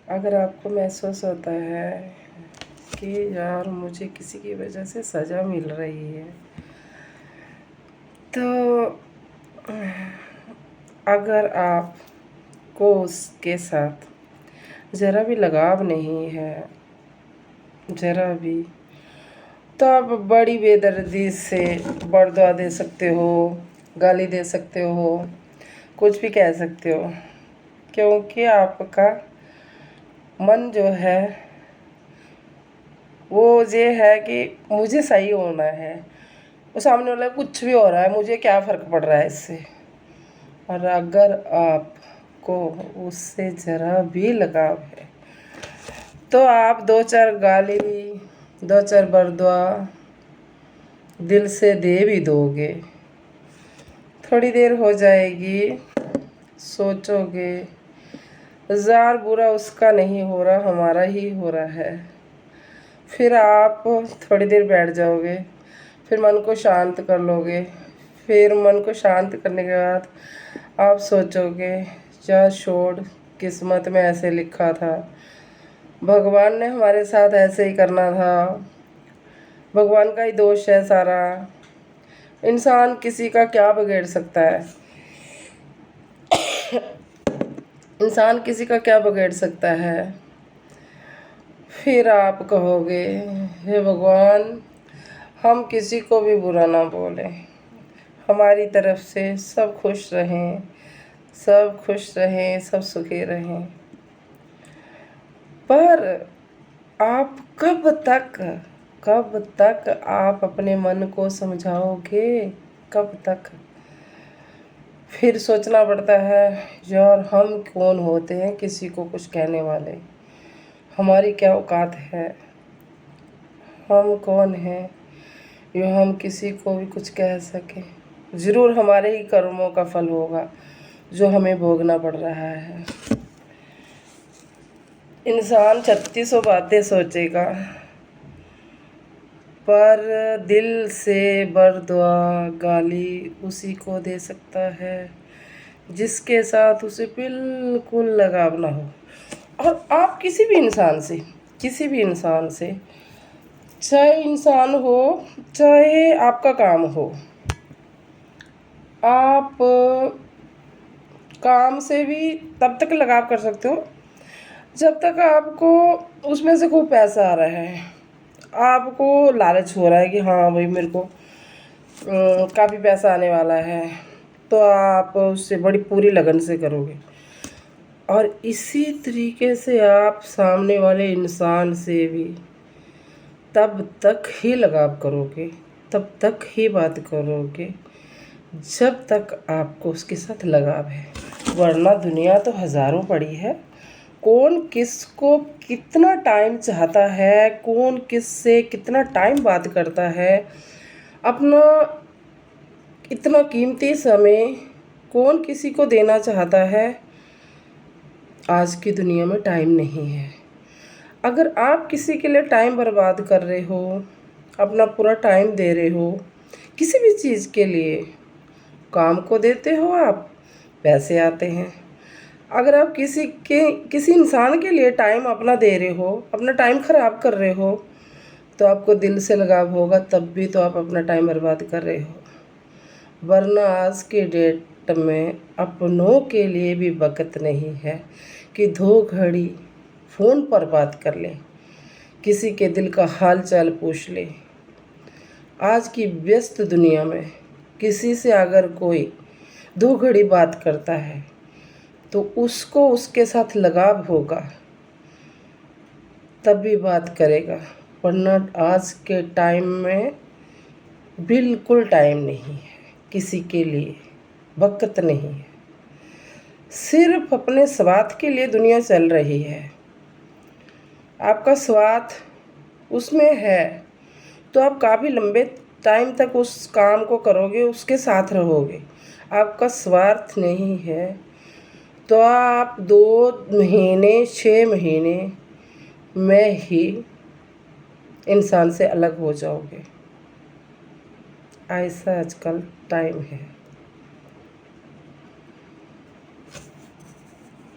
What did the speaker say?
अगर आपको महसूस होता है कि यार मुझे किसी की वजह से सज़ा मिल रही है, तो अगर आपको उसके साथ ज़रा भी लगाव नहीं है, ज़रा भी, तो आप बड़ी बेदर्दी से बर्दुआ दे सकते हो, गाली दे सकते हो, कुछ भी कह सकते हो, क्योंकि आपका मन जो है वो ये है कि मुझे सही होना है, वो सामने वाला कुछ भी हो रहा है, मुझे क्या फ़र्क पड़ रहा है इससे। और अगर आपको उससे ज़रा भी लगाव है तो आप दो चार गाली, दो चार बर्दुआ दिल से दे भी दोगे। थोड़ी देर हो जाएगी, सोचोगे ज़ार बुरा उसका नहीं हो रहा, हमारा ही हो रहा है। फिर आप थोड़ी देर बैठ जाओगे, फिर मन को शांत कर लोगे। फिर मन को शांत करने के बाद आप सोचोगे या छोड़, किस्मत में ऐसे लिखा था, भगवान ने हमारे साथ ऐसे ही करना था, भगवान का ही दोष है सारा, इंसान किसी का क्या बिगड़ सकता है, इंसान किसी का क्या बिगड़ सकता है। फिर आप कहोगे हे भगवान, हम किसी को भी बुरा ना बोलें, हमारी तरफ से सब खुश रहें, सब खुश रहें, सब सुखी रहें। पर आप कब तक आप अपने मन को समझाओगे, कब तक। फिर सोचना पड़ता है यार हम कौन होते हैं किसी को कुछ कहने वाले, हमारी क्या औकात है, हम कौन हैं जो हम किसी को भी कुछ कह सकें। ज़रूर हमारे ही कर्मों का फल होगा जो हमें भोगना पड़ रहा है। इंसान 3600 बातें सोचेगा, पर दिल से बर्दुआ गाली उसी को दे सकता है जिसके साथ उसे बिल्कुल लगाव ना हो। और आप किसी भी इंसान से, चाहे इंसान हो चाहे आपका काम हो, आप काम से भी तब तक लगाव कर सकते हो जब तक आपको उसमें से खूब पैसा आ रहा है, आपको लालच हो रहा है कि हाँ भाई मेरे को काफ़ी पैसा आने वाला है, तो आप उससे बड़ी पूरी लगन से करोगे। और इसी तरीके से आप सामने वाले इंसान से भी तब तक ही लगाव करोगे, तब तक ही बात करोगे जब तक आपको उसके साथ लगाव है। वरना दुनिया तो हज़ारों पड़ी है, कौन किसको कितना टाइम चाहता है, कौन किस से कितना टाइम बात करता है, अपना इतना कीमती समय कौन किसी को देना चाहता है। आज की दुनिया में टाइम नहीं है। अगर आप किसी के लिए टाइम बर्बाद कर रहे हो, अपना पूरा टाइम दे रहे हो किसी भी चीज़ के लिए, काम को देते हो आप, पैसे आते हैं। अगर आप किसी इंसान के लिए टाइम अपना दे रहे हो, अपना टाइम ख़राब कर रहे हो, तो आपको दिल से लगाव होगा, तब भी तो आप अपना टाइम बर्बाद कर रहे हो। वरना आज के डेट में अपनों के लिए भी वक़्त नहीं है कि 2 घड़ी फ़ोन पर बात कर लें, किसी के दिल का हाल चाल पूछ लें। आज की व्यस्त दुनिया में किसी से अगर कोई 2 घड़ी बात करता है तो उसको उसके साथ लगाव होगा, तब भी बात करेगा। वरना आज के टाइम में बिल्कुल टाइम नहीं है, किसी के लिए वक़्त नहीं है। सिर्फ अपने स्वार्थ के लिए दुनिया चल रही है। आपका स्वार्थ उसमें है तो आप काफ़ी लंबे टाइम तक उस काम को करोगे, उसके साथ रहोगे। आपका स्वार्थ नहीं है तो आप 2 महीने 6 महीने में ही इंसान से अलग हो जाओगे। ऐसा आजकल टाइम है।